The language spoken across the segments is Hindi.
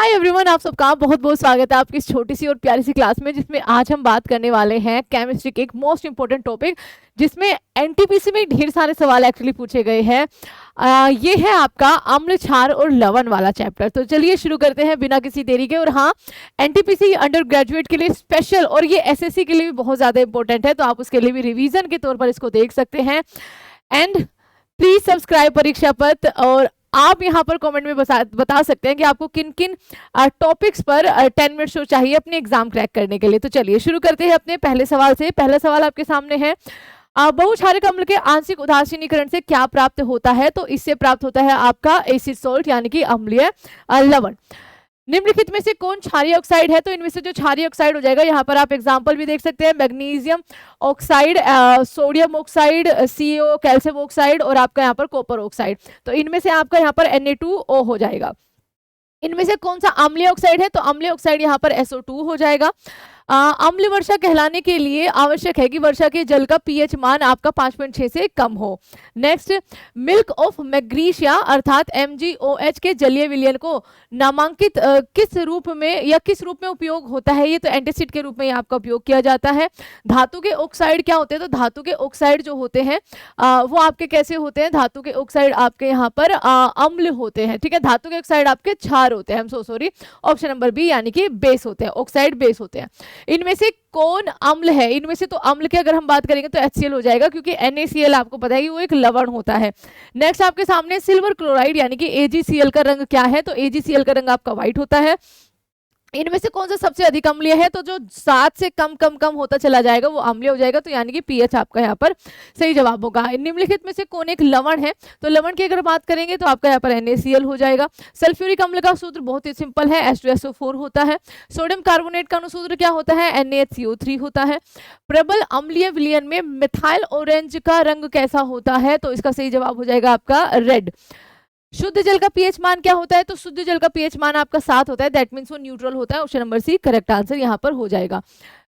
हाय एवरीवन, आप सबका बहुत बहुत स्वागत है आपकी इस छोटी सी और प्यारी सी क्लास में, जिसमें आज हम बात करने वाले हैं केमिस्ट्री के एक मोस्ट इंपॉर्टेंट टॉपिक, जिसमें एनटीपीसी में ढेर सारे सवाल एक्चुअली पूछे गए हैं। ये है आपका अम्ल, क्षार और लवण वाला चैप्टर। तो चलिए शुरू करते हैं बिना किसी देरी के। और हाँ, एनटीपीसी अंडर ग्रेजुएट के लिए स्पेशल और ये एसएससी के लिए भी बहुत ज़्यादा इंपॉर्टेंट है, तो आप उसके लिए भी रिविजन के तौर पर इसको देख सकते हैं। एंड प्लीज सब्सक्राइब परीक्षा पत्र, और आप यहाँ पर कमेंट में बता सकते हैं कि आपको किन किन टॉपिक्स पर 10 मिनट शो चाहिए अपने एग्जाम क्रैक करने के लिए। तो चलिए शुरू करते हैं अपने पहले सवाल से। पहला सवाल आपके सामने है, बहुक्षारक अम्ल के आंशिक उदासीनीकरण से क्या प्राप्त होता है? तो इससे प्राप्त होता है आपका एसिड सोल्ट, यानी कि अम्लीय लवण। निम्नलिखित में से कौन क्षारीय ऑक्साइड है? तो इनमें से जो क्षारीय ऑक्साइड हो जाएगा, यहाँ पर आप एग्जांपल भी देख सकते हैं, magnesium oxide, sodium oxide, CO, calcium oxide और आपका यहाँ पर कॉपर ऑक्साइड। तो इनमें से आपका यहाँ पर Na2O हो जाएगा। इनमें से कौन सा अम्लीय ऑक्साइड है? तो अम्लीय ऑक्साइड यहाँ पर SO2 हो जाएगा। अम्ल वर्षा कहलाने के लिए आवश्यक है कि वर्षा के जल का पीएच मान आपका 5.6 से कम हो। नेक्स्ट, मिल्क ऑफ मैग्नीशिया अर्थात MgOH के जलीय विलयन को नामांकित किस रूप में या किस रूप में उपयोग होता है? ये तो एंटासिड के रूप में आपका उपयोग किया जाता है। धातु के ऑक्साइड क्या होते हैं? तो धातु के ऑक्साइड जो होते हैं वो आपके कैसे होते हैं? धातु के ऑक्साइड आपके यहाँ पर अम्ल होते हैं, ठीक है। धातु के ऑक्साइड आपके क्षार होते हैं, सॉरी, ऑप्शन नंबर बी, यानी कि बेस होते हैं, ऑक्साइड बेस होते हैं। इनमें से कौन अम्ल है? इनमें से तो अम्ल की अगर हम बात करेंगे तो HCl हो जाएगा, क्योंकि NaCl आपको पता है कि वो एक लवण होता है। नेक्स्ट आपके सामने सिल्वर क्लोराइड यानी कि AgCl का रंग क्या है? तो AgCl का रंग आपका व्हाइट होता है। इनमें से कौन सा सबसे अधिक अम्लीय है? तो जो 7 से कम कम कम होता चला जाएगा वो अम्लीय हो जाएगा, तो यानी कि पीएच आपका यहाँ पर सही जवाब होगा। निम्नलिखित में से कौन एक लवण है? तो लवण की अगर बात करेंगे तो आपका यहाँ पर NaCl हो जाएगा। सल्फ्यूरिक अम्ल का सूत्र बहुत ही सिंपल है, H2SO4 होता है। सोडियम कार्बोनेट का अनुसूत्र क्या होता है? NaHCO3 होता है। प्रबल अम्लीय विलयन में मिथाइल ऑरेंज का रंग कैसा होता है? तो इसका सही जवाब हो जाएगा आपका रेड। शुद्ध जल का पीएच मान क्या होता है? तो शुद्ध जल का पीएच मान आपका 7 होता है, दैट मीन्स वो न्यूट्रल होता है। Option number C correct answer यहाँ पर हो जाएगा।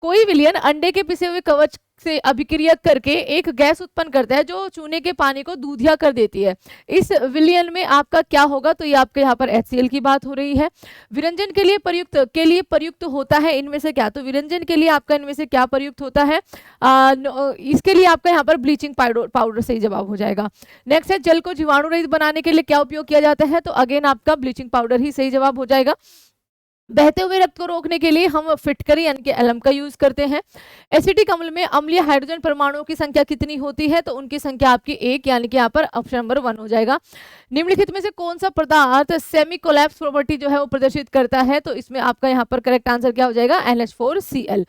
कोई विलयन अंडे के पिसे हुए कवच से अभिक्रिया करके एक गैस उत्पन्न करता है जो चूने के पानी को दूधिया कर देती है। इस विलयन में आपका क्या होगा? तो ये आपके यहाँ पर HCl की बात हो रही है। विरंजन के लिए प्रयुक्त होता है इनमें से क्या? तो विरंजन के लिए आपका इनमें से क्या प्रयुक्त होता है? इसके लिए आपका यहाँ पर ब्लीचिंग पाउडर सही जवाब हो जाएगा। नेक्स्ट है, जल को जीवाणु रहित बनाने के लिए क्या उपयोग किया जाता है? तो अगेन आपका ब्लीचिंग पाउडर ही सही जवाब हो जाएगा। बहते हुए रक्त को रोकने के लिए हम फिटकरी यानी कि एलम का यूज करते हैं। एसिटिक अम्ल में अम्लीय हाइड्रोजन परमाणुओं की संख्या कितनी होती है? तो उनकी संख्या आपकी 1, यानी कि यहाँ पर ऑप्शन नंबर 1 हो जाएगा। निम्नलिखित में से कौन सा पदार्थ सेमी कोलैप्स प्रॉपर्टी जो है वो प्रदर्शित करता है? तो इसमें आपका यहाँ पर करेक्ट आंसर क्या हो जाएगा? NH4Cl।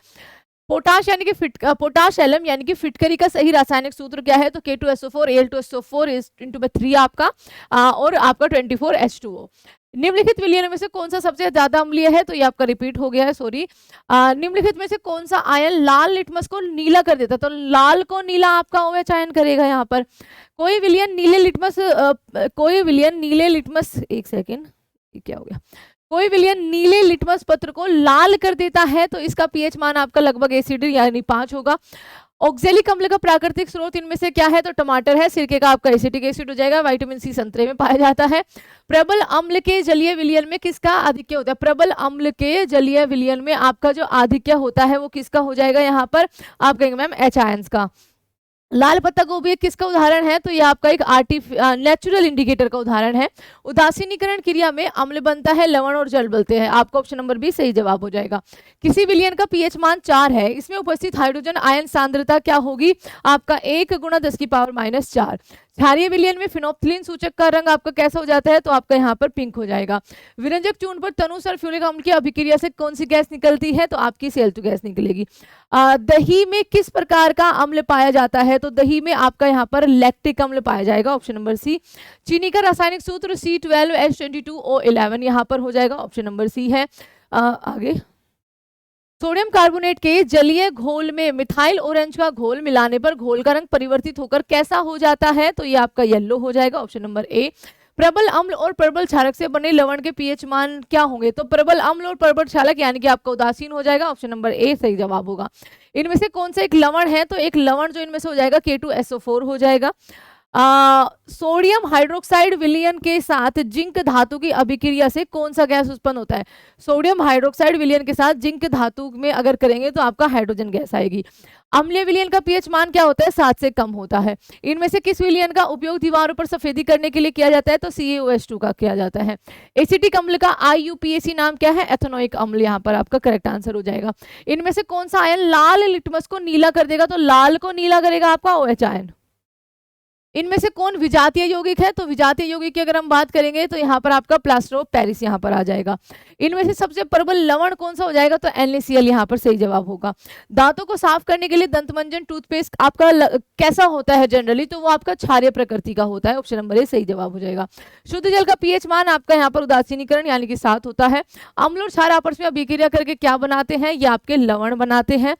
पोटाश यानी कि पोटाश एलम यानी कि फिटकरी का सही रासायनिक सूत्र क्या है? तो K2SO4 Al2SO4 × 3 आपका और आपका 24H2O। निम्नलिखित विलयन में से कौन सा सबसे ज्यादा अम्लीय है? तो ये आपका रिपीट हो गया है, सॉरी। निम्नलिखित में से कौन सा आयन लाल लिटमस को नीला कर देता? तो लाल को नीला आपका OH आयन करेगा यहाँ पर। कोई विलयन नीले लिटमस एक सेकेंड, क्या हो गया? कोई विलयन नीले लिटमस पत्र को लाल कर देता है, तो इसका पीएच मान आपका लगभग एसिड यानी 5 होगा। ऑक्जेलिक अम्ल का प्राकृतिक स्रोत इनमें से क्या है? तो टमाटर है। सिरके का आपका एसिटिक एसिड हो जाएगा। विटामिन C संतरे में पाया जाता है। प्रबल अम्ल के जलीय विलयन में किसका आधिक्य होता है? प्रबल अम्ल के जलीय विलयन में आपका जो आधिक्य होता है वो किसका हो जाएगा? यहाँ पर आप कहेंगे मैम H आयंस का। लाल पत्ता गोभी किसका उदाहरण है? तो ये आपका एक नेचुरल इंडिकेटर का उदाहरण है। उदासीनीकरण क्रिया में अम्ल बनता है, लवण और जल बनते हैं। आपका ऑप्शन नंबर बी सही जवाब हो जाएगा। किसी विलयन का पीएच मान 4 है, इसमें उपस्थित हाइड्रोजन आयन सांद्रता क्या होगी? आपका 1 × 10⁻⁴। क्षारीय विलयन में फिनोप्थिलीन सूचक का रंग आपका कैसा हो जाता है? तो आपका यहाँ पर पिंक हो जाएगा। विरंजक चूर्ण पर तनु सल्फ्यूरिक अम्ल की अभिक्रिया से कौन सी गैस निकलती है? तो आपकी Cl2 गैस निकलेगी। दही में किस प्रकार का अम्ल पाया जाता है? तो दही में आपका यहाँ पर लैक्टिक अम्ल पाया जाएगा, ऑप्शन नंबर सी। चीनी का रासायनिक सूत्र C12H22O11 यहाँ पर हो जाएगा, ऑप्शन नंबर सी है। आगे, सोडियम कार्बोनेट के जलीय घोल में मिथाइल ऑरेंज का घोल मिलाने पर घोल का रंग परिवर्तित होकर कैसा हो जाता है? तो ये आपका येलो हो जाएगा, ऑप्शन नंबर ए। प्रबल अम्ल और प्रबल क्षारक से बने लवण के पीएच मान क्या होंगे? तो प्रबल अम्ल और प्रबल क्षारक यानी कि आपका उदासीन हो जाएगा, ऑप्शन नंबर ए सही जवाब होगा। इनमें से कौन सा एक लवण है? तो एक लवण जो इनमें से हो जाएगा K2SO4 हो जाएगा। सोडियम हाइड्रोक्साइड विलयन के साथ जिंक धातु की अभिक्रिया से कौन सा गैस उत्पन्न होता है? सोडियम हाइड्रोक्साइड विलयन के साथ जिंक धातु में अगर करेंगे तो आपका हाइड्रोजन गैस आएगी। अम्लीय विलयन का पीएच मान क्या होता है? 7 से कम होता है। इनमें से किस विलयन का उपयोग दीवारों पर सफेदी करने के लिए किया जाता है? तो CaOH2 का किया जाता है। एसिटिक अम्ल का IUPAC नाम क्या है? एथेनोइक अम्ल यहाँ पर आपका करेक्ट आंसर हो जाएगा। इनमें से कौन सा आयन लाल लिटमस को नीला कर देगा? तो लाल को नीला करेगा आपका OH आयन। इनमें से कौन विजातीय यौगिक है? तो विजातीय यौगिक की अगर हम बात करेंगे तो यहाँ पर आपका प्लास्टर ऑफ पेरिस यहाँ पर आ जाएगा। इनमें से सबसे प्रबल लवण कौन सा हो जाएगा? तो NaCl यहाँ पर सही जवाब होगा। दांतों को साफ करने के लिए दंतमंजन टूथपेस्ट आपका कैसा होता है जनरली? तो वो आपका क्षारीय प्रकृति का होता है। ऑप्शन नंबर ए सही जवाब हो जाएगा। शुद्ध जल का पीएच मान आपका यहाँ पर उदासीनीकरण यानी कि 7 होता है। अम्ल और क्षार आपस में अभिक्रिया करके क्या बनाते हैं? ये आपके लवण बनाते हैं।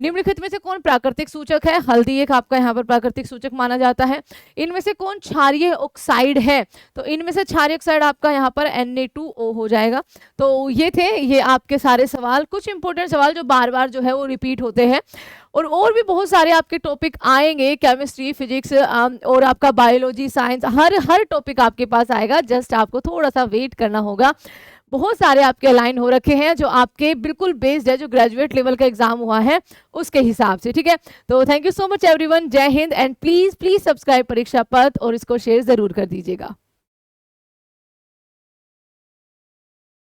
निम्नलिखित में से कौन प्राकृतिक सूचक है? हल्दी एक आपका यहाँ पर प्राकृतिक सूचक माना जाता है। इनमें से कौन क्षारीय ऑक्साइड है? तो इनमें से क्षारीय ऑक्साइड आपका यहाँ पर Na2O हो जाएगा। तो ये थे ये आपके सारे सवाल, कुछ इंपॉर्टेंट सवाल जो बार बार जो है वो रिपीट होते हैं। और भी बहुत सारे आपके टॉपिक आएंगे, केमिस्ट्री, फिजिक्स और आपका बायोलॉजी, साइंस, हर टॉपिक आपके पास आएगा। जस्ट आपको थोड़ा सा वेट करना होगा। बहुत सारे आपके अलाइन हो रखे हैं जो आपके बिल्कुल बेस्ड है, जो ग्रेजुएट लेवल का एग्जाम हुआ है उसके हिसाब से, ठीक है। तो thank you so much everyone, जय हिंद एंड प्लीज सब्सक्राइब परीक्षा पथ और इसको शेयर जरूर कर दीजिएगा।